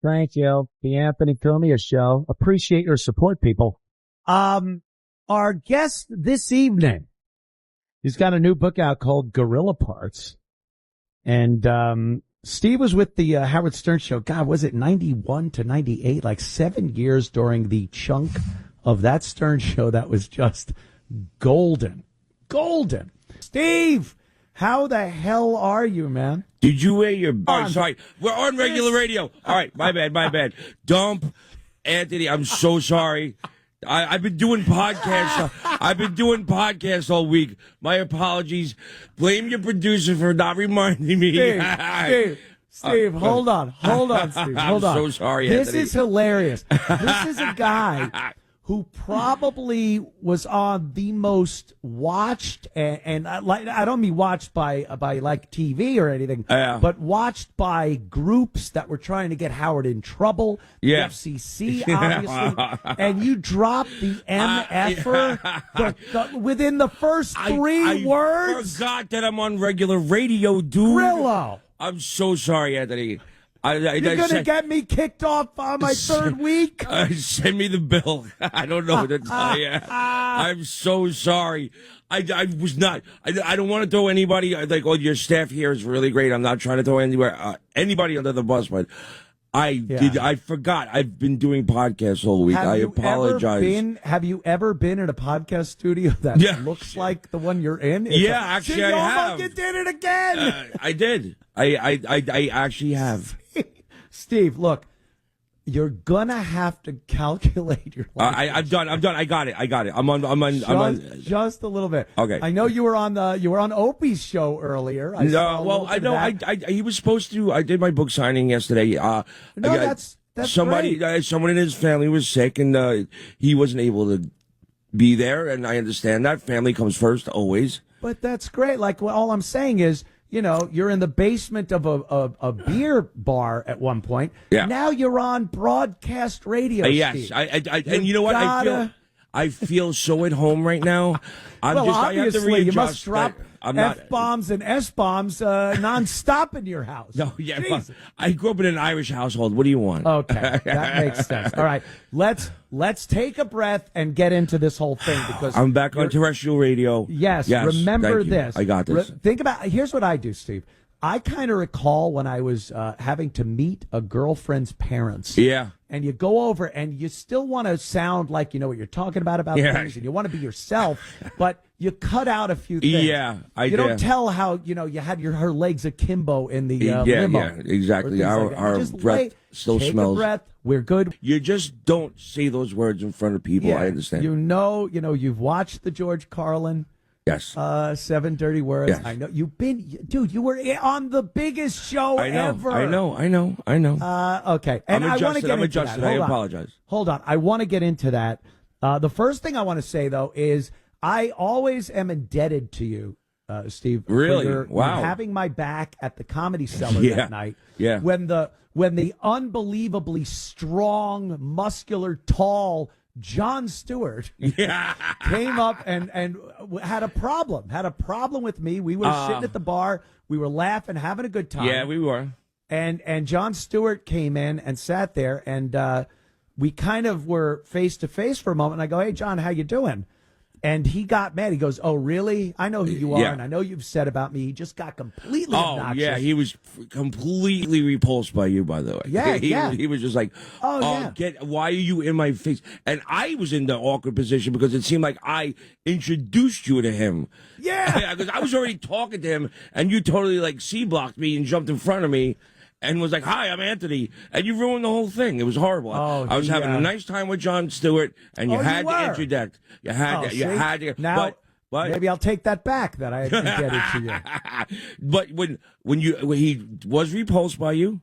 Thank you. The Anthony Cumia Show. Appreciate your support, people. Our guest this evening, he's got a new book out called Gorilla Parts. And Steve was with the Howard Stern Show. God, was it 91 to 98? Like 7 years during the chunk of that Stern Show that was just golden. Golden. Steve, how the hell are you, man? Did you wear your... Oh, sorry. We're on regular radio. All right. My bad. Dump. Anthony, I'm so sorry. I've been doing podcasts. I've been doing podcasts all week. My apologies. Blame your producer for not reminding me. Steve, hold on, Steve. Hold on. I'm so sorry, This Anthony. is hilarious. This is a guy who probably was on the most watched, and I don't mean watched by like TV or anything, but watched by groups that were trying to get Howard in trouble. The FCC, obviously. And you dropped the MFer within the first three words. I forgot that I'm on regular radio, dude. Grillo. I'm so sorry, Anthony. You're going to get me kicked off on my third week? Send me the bill. I don't know what to tell you. I'm so sorry. I was not. I don't want to throw anybody. Like, oh, your staff here is really great. I'm not trying to throw anybody under the bus, but I forgot. I've been doing podcasts all week. I apologize. Have you ever been in a podcast studio that looks like the one you're in? Actually, I have. You did it again. I did. I actually have. Steve, look, you're gonna have to calculate your life. I'm done. I got it. I'm on. Just a little bit. Okay. I know you were on Opie's show earlier. I know. He was supposed to. I did my book signing yesterday. That's somebody. great. Someone in his family was sick, and he wasn't able to be there. And I understand that family comes first always. But that's great. Like, all I'm saying is, you know, you're in the basement of a beer bar at one point. Yeah. Now you're on broadcast radio. Yes. Steve. And you know what? I feel so at home right now. Obviously, you must drop F-bombs and S-bombs nonstop in your house. No, yeah. Well, I grew up in an Irish household. What do you want? Okay, that makes sense. All right, let's take a breath and get into this whole thing because I'm back on terrestrial radio. Yes. Remember this. I got this. Think about. Here's what I do, Steve. I kind of recall when I was having to meet a girlfriend's parents. Yeah. And you go over and you still want to sound like you know what you're talking about things, and you want to be yourself, but you cut out a few things. Yeah, you don't tell how you had her legs akimbo in the limo. Yeah, exactly. Our breath still Take smells. a breath. We're good. You just don't say those words in front of people. Yeah, I understand. You've watched the George Carlin. Yes. 7 Dirty Words. Yes. I know you've been, dude. You were on the biggest show ever. I know. Okay. And I want to get into that. I apologize. Hold on. I want to get into that. The first thing I want to say though is I always am indebted to you, Steve. Really? For having my back at the Comedy Cellar that night. Yeah. When the unbelievably strong, muscular, tall Jon Stewart came up and had a problem with me. We were sitting at the bar. We were laughing, having a good time. Yeah, we were. And Jon Stewart came in and sat there, and we kind of were face to face for a moment. And I go, "Hey, John, how you doing?" And he got mad. He goes, "Oh, really? I know who you are, and I know you've said about me." He just got completely obnoxious. Yeah, he was completely repulsed by you, by the way. Yeah, He was just like, why are you in my face? And I was in the awkward position because it seemed like I introduced you to him. Yeah. Because I was already talking to him, and you totally, like, C-blocked me and jumped in front of me. And was like, "Hi, I'm Anthony," and you ruined the whole thing. It was horrible. I was having a nice time with Jon Stewart, and you had to interject. You had to. Now, but maybe I'll take that back. That I indebted to you. But when he was repulsed by you,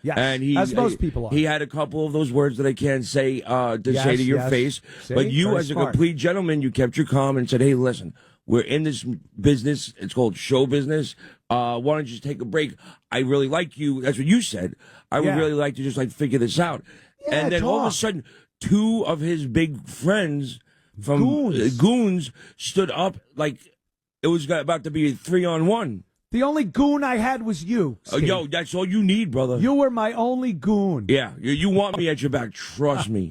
yes, and as most people are. He had a couple of those words that I can't say say to your face. See? But you, Very as a smart. complete gentleman, you kept your calm and said, "Hey, listen, we're in this business. It's called show business. Why don't you just take a break? I really like you." That's what you said. I would really like to just figure this out. Yeah, and then all of a sudden, two of his big friends from Goons stood up like it was about to be a 3-on-1. The only goon I had was you, Steve. Yo, that's all you need, brother. You were my only goon. Yeah, you want me at your back. Trust me.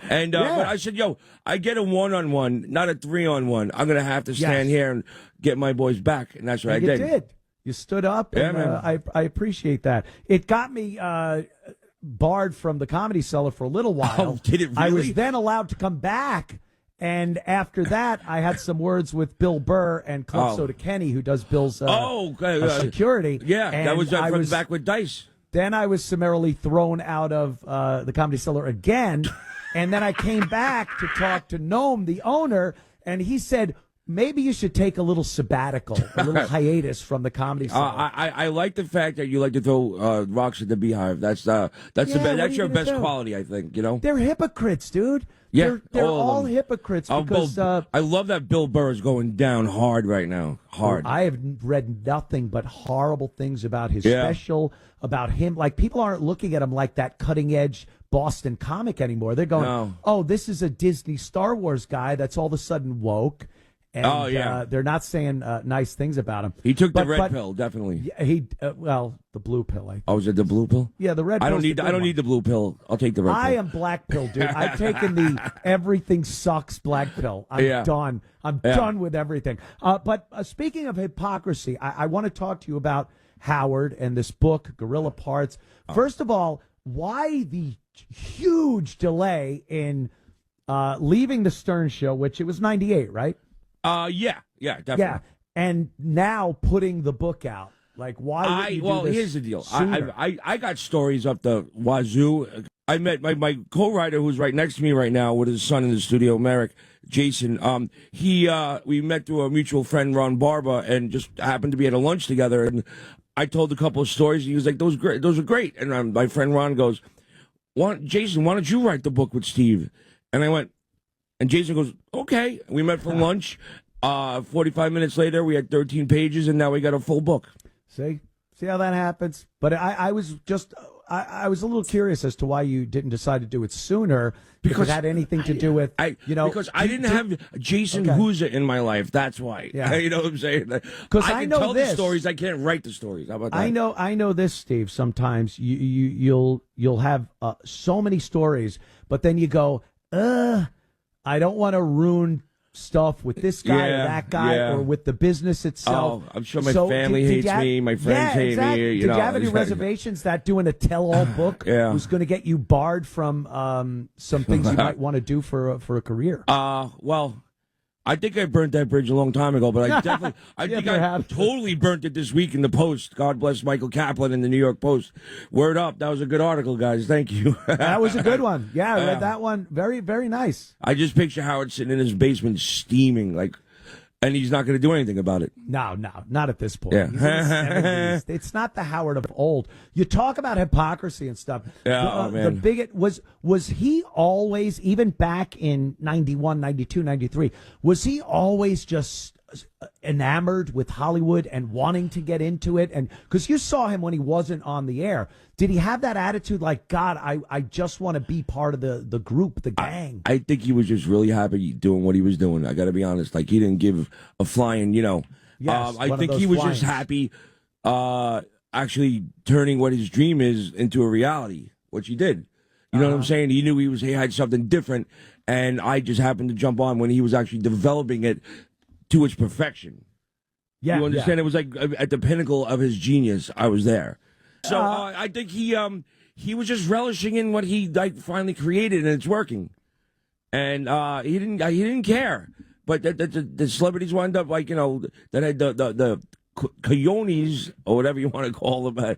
And but I said, yo, I get a 1-on-1, not a 3-on-1. I'm going to have to stand here and get my boys back. And that's what I did. You did. You stood up. Yeah, and, man. I appreciate that. It got me barred from the Comedy Cellar for a little while. Oh, did it really? I was then allowed to come back. And after that, I had some words with Bill Burr and Club Soda Kenny, who does Bill's security. Yeah, and that was from back with Dice. Then I was summarily thrown out of the Comedy Cellar again. And then I came back to talk to Noam, the owner, and he said, maybe you should take a little sabbatical, a little hiatus from the Comedy Cellar. I like the fact that you like to throw rocks at the Beehive. That's that's your best quality, I think. You know, they're hypocrites, dude. Yeah, they're all hypocrites because I love that Bill Burr is going down hard right now. Hard. I have read nothing but horrible things about his special, about him. Like, people aren't looking at him like that cutting edge Boston comic anymore. They're going, oh, this is a Disney Star Wars guy that's all of a sudden woke. And they're not saying nice things about him. He took the red pill, definitely. The blue pill. I think. Oh, is it the blue pill? Yeah, the red pill. I don't need the blue pill. I'll take the red pill. I am black pill, dude. I've taken the everything sucks black pill. I'm done. I'm done with everything. But speaking of hypocrisy, I want to talk to you about Howard and this book, Gorilla Parts. First of all, why the huge delay in leaving the Stern Show, which it was 98, right? Yeah, definitely. Yeah, and now putting the book out. Like, why? Here's the deal. I got stories up the wazoo. I met my co-writer who's right next to me right now with his son in the studio, Merrick, Jason. We met through a mutual friend, Ron Barba, and just happened to be at a lunch together. And I told a couple of stories. And he was like, "Those are great." And my friend Ron goes, "Jason, why don't you write the book with Steve?" And I went. And Jason goes, okay. We met for lunch. 45 minutes later, we had 13 pages, and now we got a full book. See how that happens? But I was just, I was a little curious as to why you didn't decide to do it sooner. Because it had anything to do with, Because I didn't have Jason Huza in my life. That's why. Yeah. You know what I'm saying? Because I can know tell this. the stories. I can't write the stories. How about that? I know this, Steve. Sometimes you'll have so many stories, but then you go, I don't want to ruin stuff with this guy or that guy or with the business itself. Oh, I'm sure my family hates me. My friends hate me. Did you have any reservations that doing a tell-all book was going to get you barred from some things you might want to do for a career? Well, I think I burnt that bridge a long time ago, but I definitely, I totally burnt it this week in the Post. God bless Michael Kaplan in the New York Post. Word up. That was a good article, guys. Thank you. That was a good one. Yeah, I read that one. Very, very nice. I just picture Howard sitting in his basement steaming, and he's not going to do anything about it. No, not at this point. Yeah. He's in his 70s. It's not the Howard of old. You talk about hypocrisy and stuff. Yeah, man. The bigot was he always, even back in 91, 92, 93, was he always just enamored with Hollywood and wanting to get into it? And because you saw him when he wasn't on the air, did he have that attitude like, God, I just want to be part of the group, the gang? I think he was just really happy doing what he was doing. I got to be honest. Like, he didn't give a flying, Yes, I think he was just happy actually turning what his dream is into a reality, which he did. You know what I'm saying? He knew he had something different, and I just happened to jump on when he was actually developing it to its perfection. Yeah, you understand? Yeah. It was like at the pinnacle of his genius. I was there. So I think he was just relishing in what he finally created, and it's working. And he didn't care. But the celebrities wound up that had the coyones or whatever you want to call them.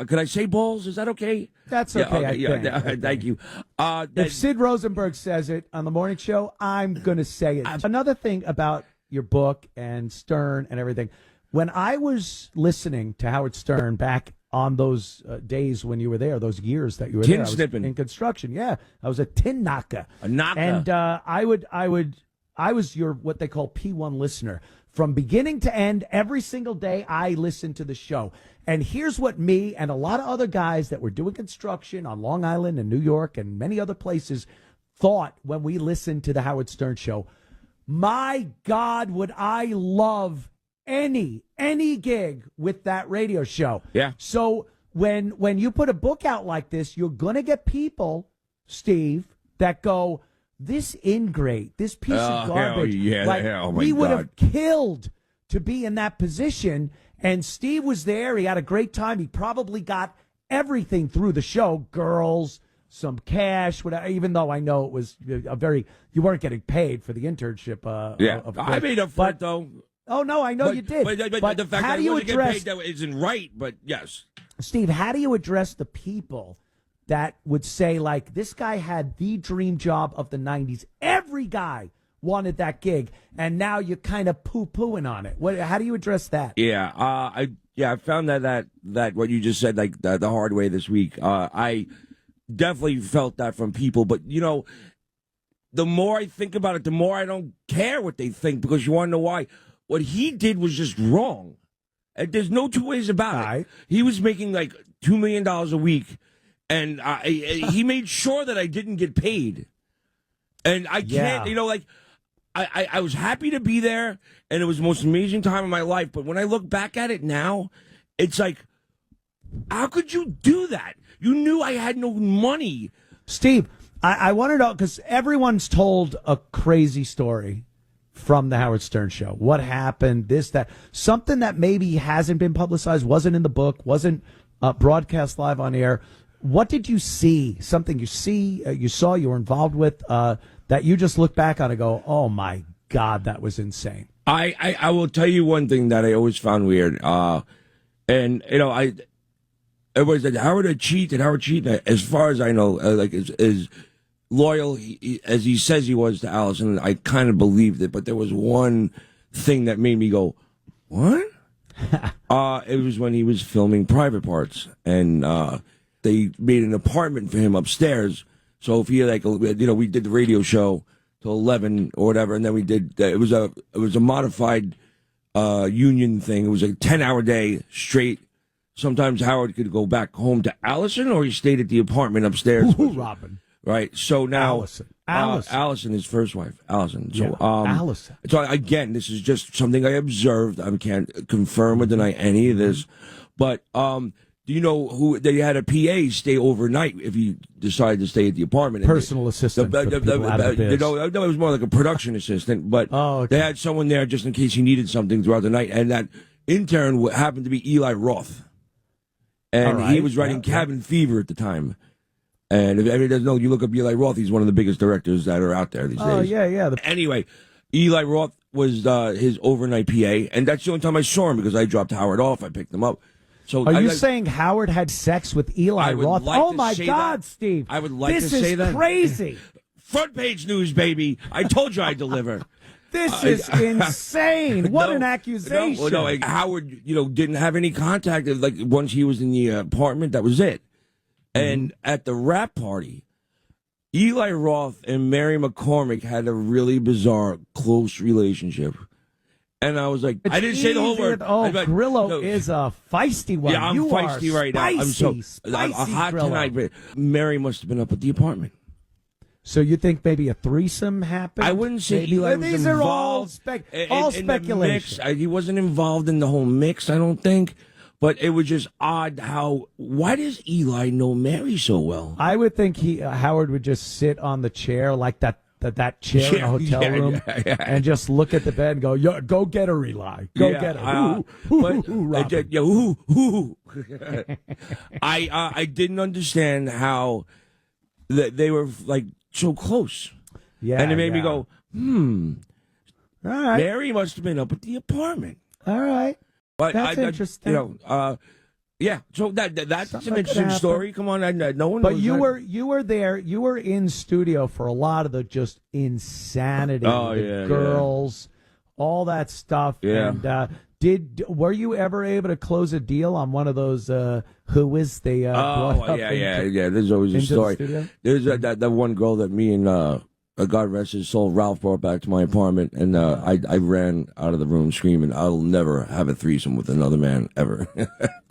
Could I say balls? Is that okay? That's okay. Thank you. If Sid Rosenberg says it on the morning show, I'm going to say it. Another thing about your book and Stern and everything, when I was listening to Howard Stern back on those days when you were there, those years that you were tin snipping in construction, I was a tin knocker. A knocker. And I was your what they call P1 listener. From beginning to end, every single day, I listened to the show. And here's what me and a lot of other guys that were doing construction on Long Island and New York and many other places thought when we listened to the Howard Stern show. My God, would I love any gig with that radio show. Yeah. So when you put a book out like this, you're going to get people, Steve, that go, this ingrate, this piece of garbage. We would have killed to be in that position. And Steve was there. He had a great time. He probably got everything through the show, girls, some cash, whatever, even though I know it was you weren't getting paid for the internship. I made up for it, though. Oh, no, I know you did. But the fact how that do you wasn't address, getting paid, that isn't right, but yes. Steve, how do you address the people that would say, like, this guy had the dream job of the 90s. Every guy wanted that gig, and now you're kind of poo-pooing on it. How do you address that? Yeah, I found that what you just said, like, the hard way this week. I definitely felt that from people, but, you know, the more I think about it, the more I don't care what they think, because you want to know why? What he did was just wrong. And there's no two ways about it. He was making, like, $2 million a week, and he made sure that I didn't get paid. And I can't, you know, like, I was happy to be there, and it was the most amazing time of my life. But when I look back at it now, it's like, how could you do that? You knew I had no money. Steve, I want to know, because everyone's told a crazy story from the Howard Stern show. What happened, this, that. Something that maybe hasn't been publicized, wasn't in the book, wasn't broadcast live on air. What did you see? Something you saw, you were involved with, that you just look back on and go, oh, my God, that was insane. I will tell you one thing that I always found weird. And, you know, everybody said, Howard a cheat, and Howard cheat. As far as I know, like, as loyal as he says he was to Allison, I kind of believed it. But there was one thing that made me go, what? It was when he was filming Private Parts, and they made an apartment for him upstairs. So if he, like, you know, we did the radio show till 11 or whatever, and then we did. It was a modified union thing. It was a 10-hour day straight. Sometimes Howard could go back home to Allison, or he stayed at the apartment upstairs. Ooh, Robin. Right. So now Allison, his first wife, Allison. So Allison. So again, this is just something I observed. I can't confirm or deny any of this, but do you know who they had a PA stay overnight if he decided to stay at the apartment? Personal assistant. No, it was more like a production assistant, but they had someone there just in case he needed something throughout the night, and that intern happened to be Eli Roth, and he was writing Cabin Fever at the time. And if anybody doesn't know, you look up Eli Roth, he's one of the biggest directors that are out there these days. Oh, yeah. Anyway, Eli Roth was his overnight PA, and that's the only time I saw him, because I dropped Howard off. I picked him up. So are you saying Howard had sex with Eli Roth? Like oh, my God, Steve. I would like to say that. This is crazy. Front page news, baby. I told you I'd deliver. This is insane. What an accusation. No, Howard, you know, didn't have any contact. Like, once he was in the apartment, that was it. And at the rap party, Eli Roth and Mary McCormick had a really bizarre, close relationship. And I was like, I didn't say the whole word. Oh, Grillo is a feisty one. Yeah, I'm feisty right now. I'm hot Grillo. tonight. Mary must have been up at the apartment. So you think maybe a threesome happened? I wouldn't say Eli was these involved. Are all speculation. He wasn't involved in the whole mix, I don't think. But it was just odd why does Eli know Mary so well? I would think Howard would just sit on the chair like that chair in a hotel room and just look at the bed and go, go get her, Eli. Go get her. I didn't understand how they were, like, so close. Yeah. And it made me go, All right. Mary must have been up at the apartment. All right. But that's interesting. You know, yeah. So that's an interesting story. Come on, no one. But you were there. You were in studio for a lot of the just insanity. Girls, all that stuff. Yeah. And were you ever able to close a deal on one of those? Who is the? Yeah. There's always a story. There's that one girl that me and. God rest his soul, Ralph brought back to my apartment, and I ran out of the room screaming, "I'll never have a threesome with another man ever."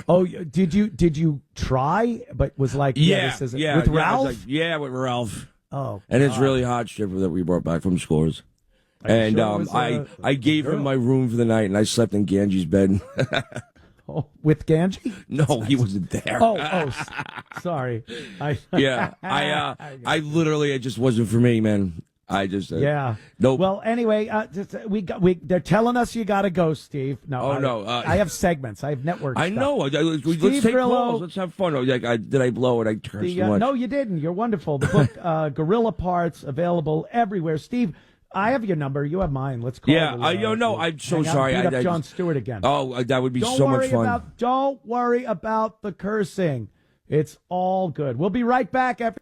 Oh, did you try? But was like, with Ralph? With Ralph. Oh, and it's really hot stripper that we brought back from Scores. And sure I gave him my room for the night, and I slept in Ganji's bed. Oh, with Ganji? No, he wasn't there. Sorry. I literally, it just wasn't for me, man. I just nope. Well, anyway, they're telling us you got to go, Steve. No, I have segments. I have network. I stuff. know. Let's take Grillo, calls. Let's have fun. Did I blow it? I cursed too much. No, you didn't. You're wonderful. The book Gorilla Parts available everywhere. Steve, I have your number. You have mine. Let's call. Yeah, I'm so sorry. I beat up John Stewart again. Oh, that would be so much fun. Don't worry about the cursing. It's all good. We'll be right back after.